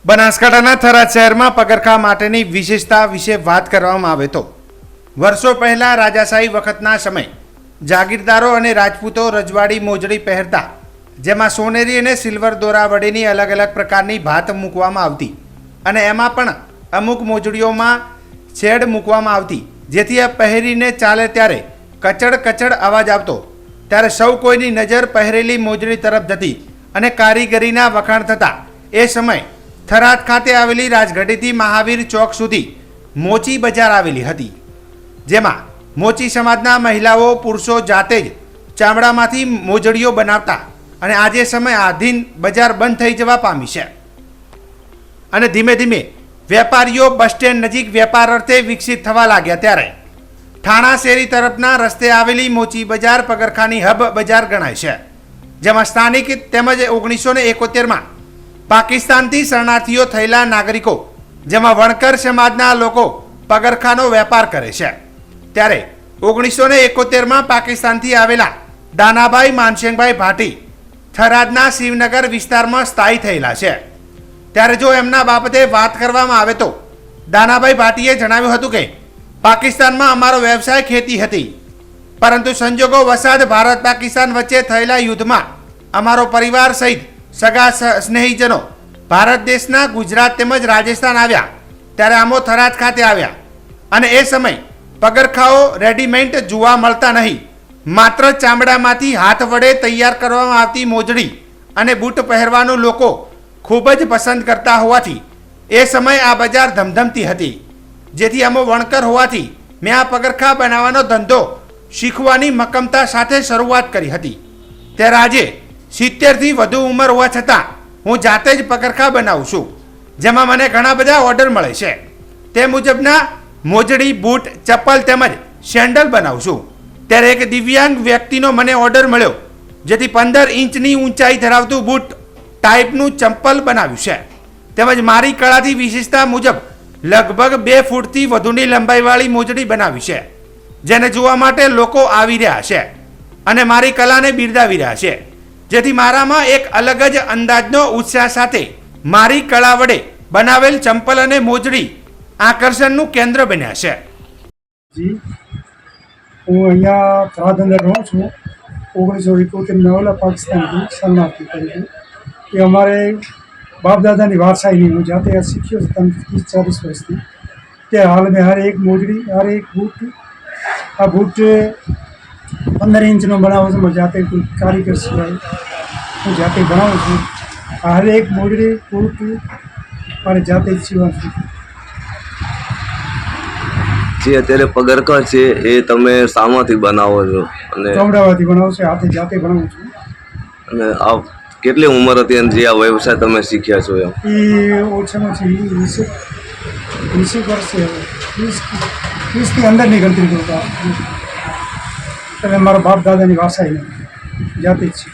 બનાસકાંઠાના થરાદ શહેરમાં પગરખા માટેની વિશેષતા વિશે વાત કરવામાં આવે તો વર્ષો પહેલાં રાજાશાહી વખતના સમય જાગીરદારો અને રાજપૂતો રજવાડી મોજડી પહેરતા, જેમાં સોનેરી અને સિલ્વર દોરા વડેની અલગ અલગ પ્રકારની ભાત મૂકવામાં આવતી અને એમાં પણ અમુક મોજડીઓમાં છેડ મૂકવામાં આવતી, જેથી આ પહેરીને ચાલે ત્યારે કચડ કચડ અવાજ આવતો. ત્યારે સૌ કોઈની નજર પહેરેલી મોજડી તરફ જતી અને કારીગરીના વખાણ થતા. એ સમય થરાદ ખાતે આવેલી રાજગઢીથી મહાવીર ચોક સુધી મોચી બજાર આવેલી હતી, જેમાં મોચી સમાજના મહિલાઓ પુરુષો જાતે જ ચામડામાંથી મોજડીઓ બનાવતા અને આજે સમય આધીન બજાર બંધ થઈ જવા પામી છે અને ધીમે ધીમે વેપારીઓ બસ સ્ટેન્ડ નજીક વેપાર અર્થે વિકસિત થવા લાગ્યા. ત્યારે ઠાણા શેરી તરફના રસ્તે આવેલી મોચી બજાર પગરખાની હબ બજાર ગણાય છે, જેમાં સ્થાનિક તેમજ 1971માં પાકિસ્તાનથી શરણાર્થીઓ થયેલા નાગરિકો, જેમાં વણકર સમાજના લોકો પગરખાનો વેપાર કરે છે. ત્યારે 1971માં પાકિસ્તાનથી આવેલા દાનાભાઈ માનસિંગભાઈ ભાટી થરાદના શિવનગર વિસ્તારમાં સ્થાયી થયેલા છે. ત્યારે જો એમના બાબતે વાત કરવામાં આવે તો દાનાભાઈ ભાટીએ જણાવ્યું હતું કે પાકિસ્તાનમાં અમારો વ્યવસાય ખેતી હતી, પરંતુ સંજોગો વસાત ભારત પાકિસ્તાન વચ્ચે થયેલા યુદ્ધમાં અમારો પરિવાર સહિત સગા સ્નેહીજનો ભારત દેશના ગુજરાત તેમજ રાજસ્થાન આવ્યા. ત્યારે આમો થરાદ ખાતે આવ્યા અને એ સમય પગરખાઓ રેડીમેડ જોવા મળતા નહીં, માત્ર ચામડામાંથી હાથ વડે તૈયાર કરવામાં આવતી મોજડી અને બૂટ પહેરવાનું લોકો ખૂબ જ પસંદ કરતા હોવાથી એ સમયે આ બજાર ધમધમતી હતી. જેથી અમો વણકર હોવાથી મેં આ પગરખા બનાવવાનો ધંધો શીખવાની મક્કમતા સાથે શરૂઆત કરી હતી. ત્યારે આજે 70થી વધુ ઉંમર હોવા છતાં હું જાતે જ પગરખા બનાવું છું, જેમાં મને ઘણા બધા ઓર્ડર મળે છે. તે મુજબના મોજડી, બૂટ, ચપ્પલ તેમજ સેન્ડલ બનાવું છું. ત્યારે એક દિવ્યાંગ વ્યક્તિનો મને ઓર્ડર મળ્યો, જેથી 15 ઇંચની ઊંચાઈ ધરાવતું બૂટ ટાઈપનું ચંપલ બનાવ્યું છે. તેમજ મારી કળાથી વિશેષતા મુજબ લગભગ 2 ફૂટથી વધુની લંબાઈવાળી મોજડી બનાવી છે, જેને જોવા માટે લોકો આવી રહ્યા છે અને મારી કલાને બિરદાવી રહ્યા છે. જેથી મારામાં એક અલગ જ અંદાજનો ઉત્સાહ સાથે મારી કળા વડે બનાવેલ ચંપલ અને મોજડી આકર્ષણનું કેન્દ્ર બન્યા છે. જી, હું અહીંયા થરાદ અંદર રહું છું. 1971 આવેલા પાકિસ્તાનથી શરણાર્થી તરીકે. એ અમારે બાપ દાદાની વારસાઈની હું જાતે શીખ્યો છું 30-40 વર્ષથી. તે હાલ મેં હર એક મોજડી, હર એક બૂટ, આ બૂટ 15 ઇંચનો બનાવું છું. હું જાતે કોઈ કારીગર સિવાય હું જાતે બનાવું છું. આ હર એક મોજડી, બૂટ મારે જાતે જ સીવાનું છું. જે અત્યારે પગરખા છે એ તમે શામાંથી બનાવો છો? અને ચામડામાંથી બનાવું છું, હાથે જાતે બનાવું છું. અને આ કેટલી ઉંમર હતી અને જે આ વ્યવસાય તમે શીખ્યા છો? એમ એ ઓછામાં ઓછી 20 વર્ષે, 30ની અંદરની ગણતરી કરતા. એટલે મારા બાપ દાદાની વારસાઈ જાતે જ છે.